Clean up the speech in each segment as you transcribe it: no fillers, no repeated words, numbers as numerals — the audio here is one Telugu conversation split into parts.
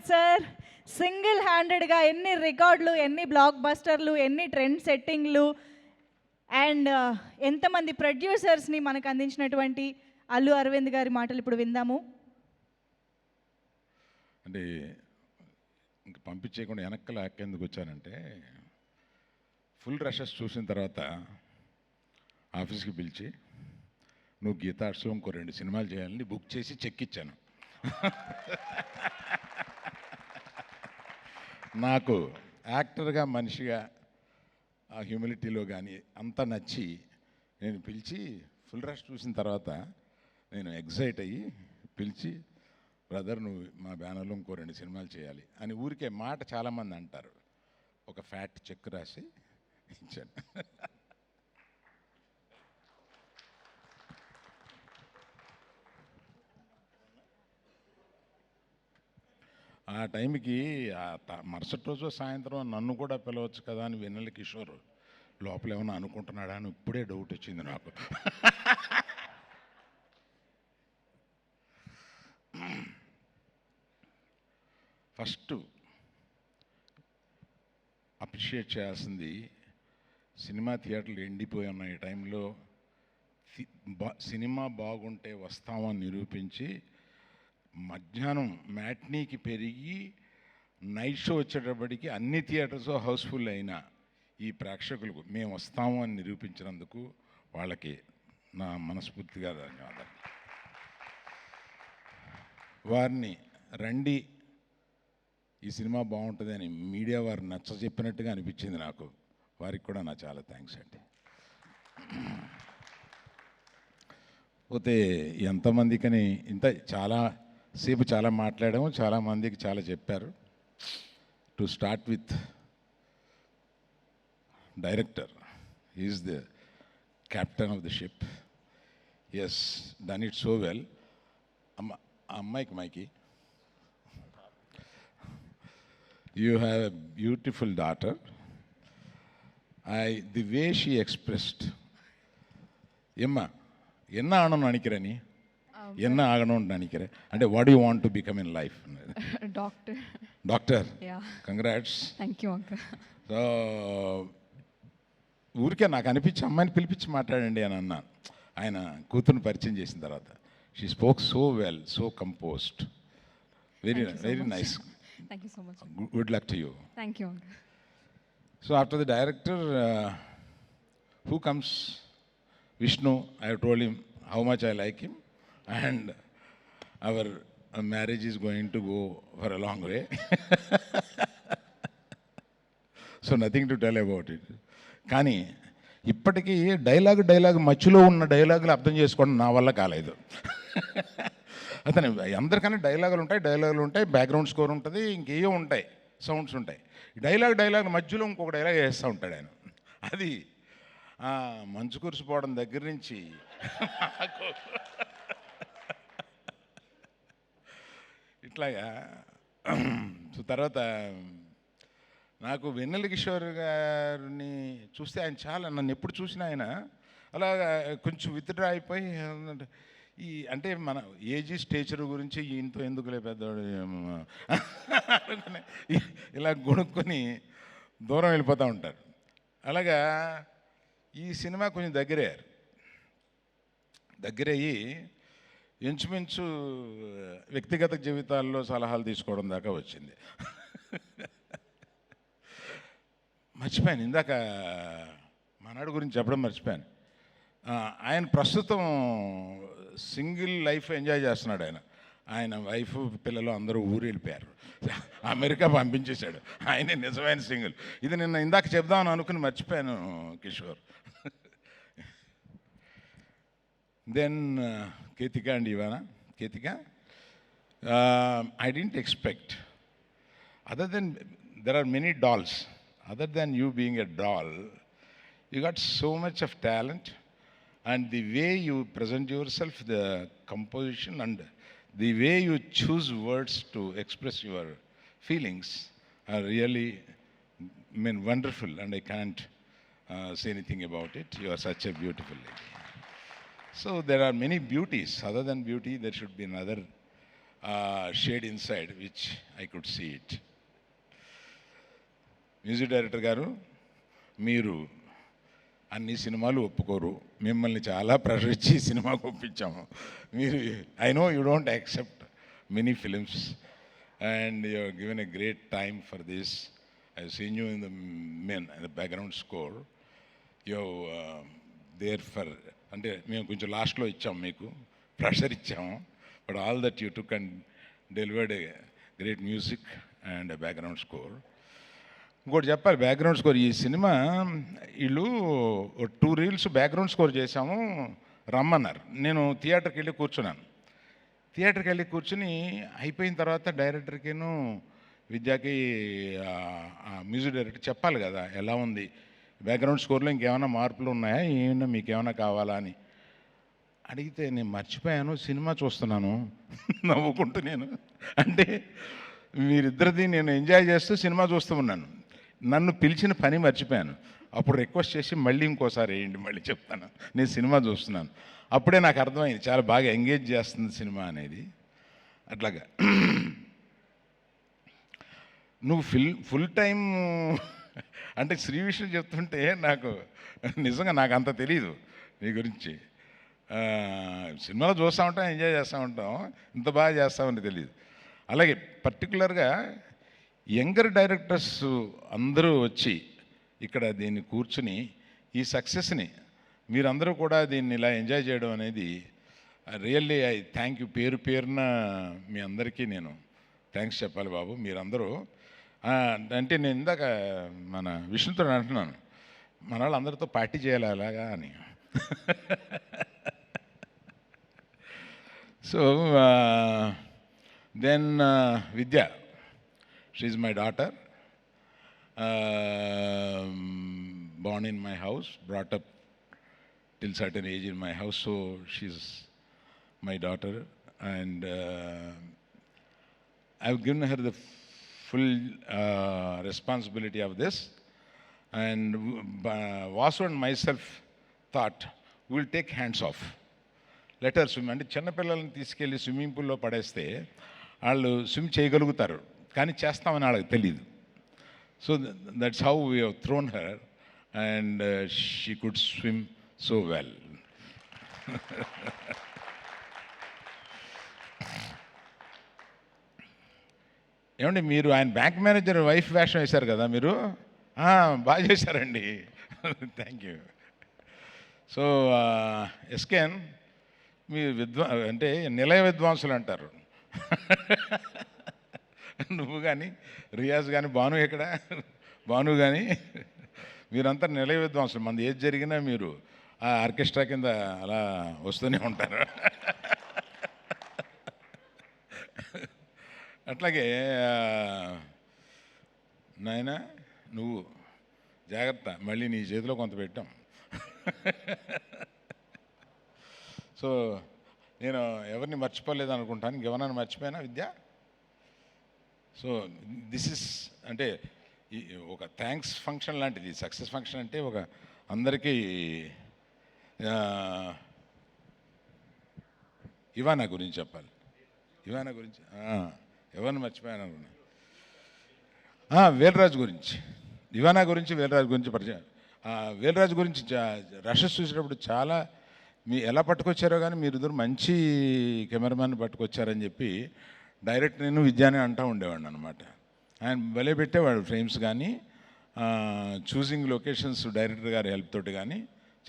వినోద్ సార్ సింగిల్ హ్యాండెడ్గా ఎన్ని రికార్డులు, ఎన్ని బ్లాక్ బస్టర్లు, ఎన్ని ట్రెండ్ సెట్టింగ్లు అండ్ ఎంతమంది ప్రొడ్యూసర్స్ని మనకు అందించినటువంటి అల్లు అరవింద్ గారి మాటలు ఇప్పుడు విందాము. అంటే ఇంక పంపించేయకుండా వెనక్కల ఎందుకు వచ్చానంటే, ఫుల్ రషెస్ చూసిన తర్వాత ఆఫీస్కి పిలిచి, నువ్వు గీతార్ట్స్లో ఇంకో 2 సినిమాలు చేయాలని బుక్ చేసి చెక్ ఇచ్చాను. నాకు యాక్టర్గా, మనిషిగా, ఆ హ్యూమిలిటీలో కానీ అంతా నచ్చి నేను పిలిచి, ఫుల్ రష్ చూసిన తర్వాత నేను ఎగ్జైట్ అయ్యి పిలిచి, బ్రదర్ నువ్వు మా బ్యానర్లో ఇంకో 2 సినిమాలు చేయాలి అని ఊరికే మాట చాలామంది అంటారు. ఒక ఫ్యాట్ చెక్ రాసి ఇచ్చాను. ఆ టైంకి మరుసటి రోజు సాయంత్రం నన్ను కూడా పిలవచ్చు కదా అని వెన్నెల కిషోర్ లోపల ఏమన్నా అనుకుంటున్నాడా అని ఇప్పుడే డౌట్ వచ్చింది నాకు. ఫస్ట్ అప్రిషియేట్ చేయాల్సింది, సినిమా థియేటర్లు ఎండిపోయి ఉన్న ఈ టైంలో సినిమా బాగుంటే వస్తామని నిరూపించి మధ్యాహ్నం మ్యాట్నీకి పెరిగి నైట్ షో వచ్చేటప్పటికి అన్ని థియేటర్స్ హౌస్ఫుల్ అయిన ఈ ప్రేక్షకులకు మేము వస్తాము అని నిరూపించినందుకు వాళ్ళకి నా మనస్ఫూర్తిగా ధన్యవాదాలు. వారిని రండి ఈ సినిమా బాగుంటుంది అని మీడియా వారు నచ్చ చెప్పినట్టుగా అనిపించింది నాకు. వారికి కూడా నా చాలా థ్యాంక్స్ అండి. పోతే ఎంతమందికని ఇంత చాలా సేపు చాలా మాట్లాడాము, చాలామందికి చాలా చెప్పారు. To start with director, is the captain of the ship. Yes, done it so well. అమ్మాయికి మైకి, you have a beautiful daughter. The way she expressed, Emma, enna aanonu nanikira ni, enna aganonu nanikira, ante what do you want to become in life? Doctor. Yeah. Congrats. Thank you, uncle. So ఊరికే నాకు అనిపించి అమ్మాయిని పిలిపించి మాట్లాడండి అని అన్నాను. ఆయన కూతురుని పరిచయం చేసిన తర్వాత she spoke so well, so composed, very nice. Thank you so much. Good luck to you. Thank you, uncle. So after the director, who comes? Vishnu. I have told him how much I like him, and our marriage is going to go for a long way. So nothing to tell about it. కానీ ఇప్పటికీ డైలాగ్ మధ్యలో ఉన్న డైలాగులు అర్థం చేసుకోవడం నా వల్ల కాలేదు. అతను అందరికన్నా డైలాగులు ఉంటాయి, బ్యాక్గ్రౌండ్ స్కోర్ ఉంటుంది, ఇంకేయో ఉంటాయి, సౌండ్స్ ఉంటాయి. డైలాగ్ మధ్యలో ఇంకొక డైలాగ్ వేస్తూ ఉంటాడు ఆయన. అది మంచు కురిసిపోవడం దగ్గర నుంచి ఇట్లాగా. తర్వాత నాకు వెన్నెల కిషోర్ గారిని చూస్తే ఆయన చాలా, నన్ను ఎప్పుడు చూసినా ఆయన అలాగా కొంచెం విత్డ్రా అయిపోయి, అంటే మన ఏజ్ స్టేచర్ గురించి ఈయనతో ఎందుకులే పెద్దవాడు ఇలా గొనుక్కొని దూరం వెళ్ళిపోతూ ఉంటారు. అలాగా ఈ సినిమా కొంచెం దగ్గరయ్యి ఇంచుమించు వ్యక్తిగత జీవితాల్లో సలహాలు తీసుకోవడం దాకా వచ్చింది. మర్చిపోయాను, ఇందాక మనాడు గురించి చెప్పడం మర్చిపోయాను. ఆయన ప్రస్తుతం సింగిల్ లైఫ్ ఎంజాయ్ చేస్తున్నాడు. ఆయన వైఫ్ పిల్లలు అందరూ ఊరు వెళ్ళిపోయారు, అమెరికా పంపించేశాడు. ఆయనే నిజమైన సింగిల్. ఇది నిన్న ఇందాక చెప్దామని అనుకుని మర్చిపోయాను Kishore. Then Ketika and Ivana. Ketika, I didn't expect, other than there are many dolls, other than you being a doll, you got so much of talent, and the way you present yourself, the composition and the way you choose words to express your feelings are really, wonderful, and I can't say anything about it. You are such a beautiful lady. So there are many beauties. Other than beauty, there should be another shade inside which I could see it. Music director garu, మీరు అన్ని సినిమాలు ఒప్పుకోరు, మిమ్మల్ని చాలా ప్రెషర్ ఇచ్చి సినిమాకు ఒప్పించాము. మీరు I know you don't accept many films and you given a great time for this. I seen you in the background score. You there for, అంటే మేము కొంచెం లాస్ట్లో ఇచ్చాము, మీకు ప్రెషర్ ఇచ్చాము, but all that you took and delivered a great music and background score. ఇంకోటి చెప్పాలి, బ్యాక్గ్రౌండ్ స్కోర్ ఈ సినిమా వీళ్ళు 2 రీల్స్ బ్యాక్గ్రౌండ్ స్కోర్ చేశాము, రమ్మన్నారు. నేను థియేటర్కి వెళ్ళి కూర్చున్నాను. థియేటర్కి వెళ్ళి కూర్చుని అయిపోయిన తర్వాత డైరెక్టర్కిను విద్యాకి మ్యూజిక్ డైరెక్టర్ చెప్పాలి కదా ఎలా ఉంది బ్యాక్గ్రౌండ్ స్కోర్లో, ఇంకేమైనా మార్పులు ఉన్నాయా, ఏమైనా మీకు ఏమైనా కావాలా అని అడిగితే నేను మర్చిపోయాను, సినిమా చూస్తున్నాను నవ్వుకుంటూ. నేను అంటే మీరిద్దరిది నేను ఎంజాయ్ చేస్తూ సినిమా చూస్తూ ఉన్నాను, నన్ను పిలిచిన పని మర్చిపోయాను. అప్పుడు రిక్వెస్ట్ చేసి మళ్ళీ ఇంకోసారి వేయండి, మళ్ళీ చెప్తాను, నేను సినిమా చూస్తున్నాను. అప్పుడే నాకు అర్థమైంది చాలా బాగా ఎంగేజ్ చేస్తుంది సినిమా అనేది. అట్లాగా నువ్వు ఫుల్ టైం అంటే శ్రీ విషయం చెప్తుంటే నాకు నిజంగా నాకు అంత తెలీదు నీ గురించి. సినిమాలో చూస్తూ ఉంటాం, ఎంజాయ్ చేస్తూ ఉంటాం, ఇంత బాగా చేస్తామని తెలియదు. అలాగే పర్టికులర్గా యంగర్ డైరెక్టర్స్ అందరూ వచ్చి ఇక్కడ దీన్ని కూర్చుని ఈ సక్సెస్ని మీరందరూ కూడా దీన్ని ఇలా ఎంజాయ్ చేయడం అనేది రియల్లీ ఐ థ్యాంక్ యూ. పేరు పేరున మీ అందరికీ నేను థ్యాంక్స్ చెప్పాలి బాబు. మీరందరూ అంటే నేను ఇందాక మన విష్ణుతో అంటున్నాను, మన వాళ్ళందరితో పార్టీ చేయాలి అలాగా అని. So then Vidya, she is my daughter, born in my house, brought up till certain age in my house, so she's my daughter, and I've given her the full responsibility of this, and Vasu and myself thought we'll take hands off, let her swim. అంటే చిన్నపిల్లల్ని తీసుకెళ్ళి స్విమ్మింగ్ పూల్లో పడేస్తే వాళ్ళు స్విమ్ చేయగలుగుతారు, కానీ చేస్తామని వాళ్ళకి తెలియదు. So that's how we have throne her and she could swim so well. ఏమండి మీరు ఆయన బ్యాంక్ మేనేజర్ వైఫ్ వేషం వేశారు కదా మీరు, బాగా చేశారండి. Thank you. సో ఎస్కేన్ మీ అంటే నిలయ విద్వాంసులు అంటారు. నువ్వు కానీ రియాజ్ కానీ భాను, ఎక్కడ భాను కానీ మీరంతా నిలయ విద్వాంసులు. మనది ఏది జరిగినా మీరు ఆ ఆర్కెస్ట్రా కింద అలా వస్తూనే ఉంటారు. అట్లాగే నాయన నువ్వు జాగ్రత్త, మళ్ళీ నీ చేతిలో కొంత పెట్టాం. సో నేను ఎవరిని మర్చిపోలేదు అనుకుంటాను, ఇంకెవరైనా మర్చిపోయినా విద్య. సో దిస్ ఇస్ అంటే ఒక థ్యాంక్స్ ఫంక్షన్ లాంటిది, సక్సెస్ ఫంక్షన్ అంటే ఒక అందరికీ. ఇవానా గురించి చెప్పాలి, ఇవానా గురించి ఎవరిని మర్చిపోయాను అనుకున్నా. వేలరాజు గురించి, ఇవానా గురించి, వేలరాజు గురించి పరిచయం. వేలరాజు గురించి రషెస్ చూసేటప్పుడు చాలా ఎలా పట్టుకొచ్చారో కానీ మీరిద్దరు మంచి కెమెరామ్యాన్ పట్టుకొచ్చారని చెప్పి డైరెక్ట్ నేను విద్యానే అంటూ ఉండేవాడిని అనమాట. ఆయన భలే పెట్టేవాడు ఫ్రేమ్స్ కానీ, చూసింగ్ లొకేషన్స్ డైరెక్టర్ గారి హెల్ప్ తోటి కానీ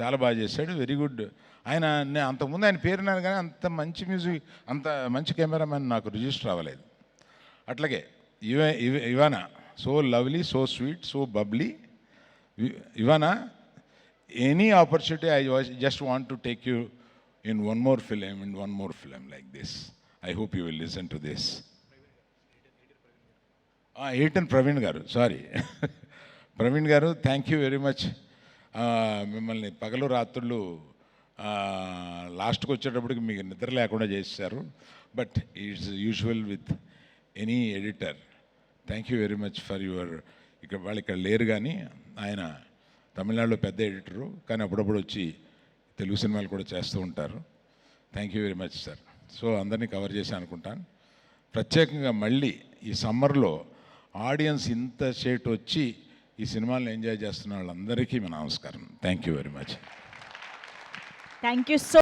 చాలా బాగా చేశాడు. Very good. ఆయన అంతకుముందు ఆయన పేరున్నాను కానీ అంత మంచి మ్యూజిక్, అంత మంచి కెమెరామ్యాన్ నాకు రిజిస్టర్ అవ్వలేదు. అట్లాగే Ivana so lovely, so sweet, so bubbly. Ivana, any opportunity, I just want to take you in one more film like this. I hope you will listen to this. Eitan Praveen garu, sorry. Praveen garu, thank you very much. మిమ్మల్ని పగలు రాత్రులు లాస్ట్కి వచ్చేటప్పటికి మీకు నిద్ర లేకుండా చేశారు. But it's usual with any editor. Thank you very much for your, వాళ్ళు ఇక్కడ లేరు కానీ ఆయన తమిళనాడులో పెద్ద ఎడిటరు, కానీ అప్పుడప్పుడు వచ్చి తెలుగు సినిమాలు కూడా చేస్తూ ఉంటారు. Thank you very much sir. So అందరినీ కవర్ చేసి అనుకుంటాను. ప్రత్యేకంగా మళ్ళీ ఈ సమ్మర్లో ఆడియన్స్ ఇంత సేటు వచ్చి ఈ సినిమాలను ఎంజాయ్ చేస్తున్న వాళ్ళందరికీ మా నమస్కారం. Thank you very much. Thank you so